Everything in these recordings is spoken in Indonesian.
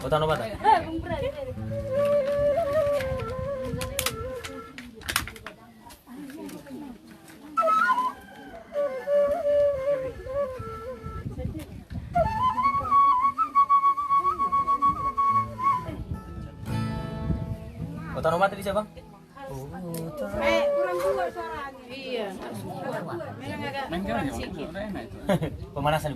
Utang obat. Utang obat bisa, Bang? Kurang kuat suaranya. Iya, memang agak kurang sedikit. Pemanasan.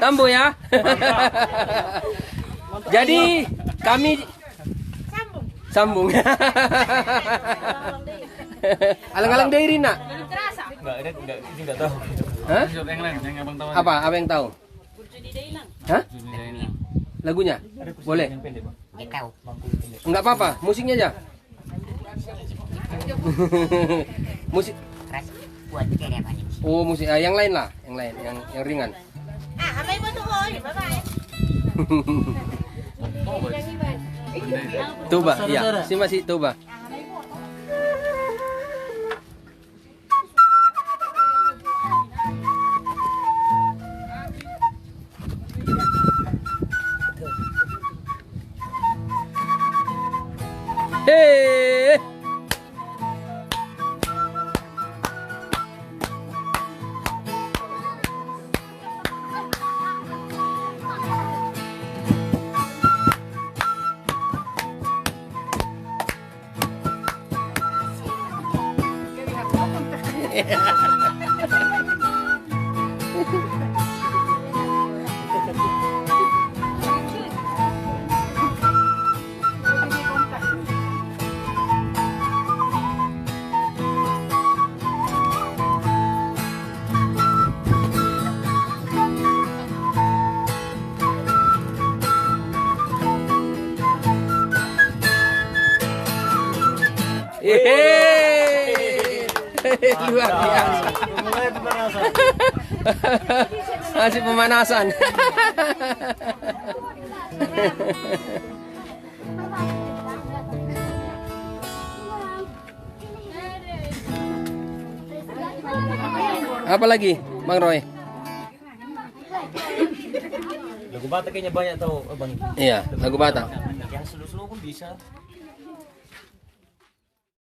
Tambo ya. Jadi kami sambung. Alang-alang dari nak. Enggak tahu. Hah? Yang lain, yang abang tahu. Apa yang tahu? Hah? Lagunya? Boleh? Nggak tahu. Enggak apa-apa, musiknya aja. Musik. Keras buat kayak apa nih? Oh, musik. Yang lain lah, yang lain, yang ringan. Amay mo to, oy. Bye-bye. Tuba, iya. Si masih tuba. Hey. luar biasa. Mulai pemanasan. Masih pemanasan. Apa lagi, Bang Roy? Lagu Batak kayaknya banyak tau, Bang. Iya, lagu Batak. Yang slow-slow pun bisa.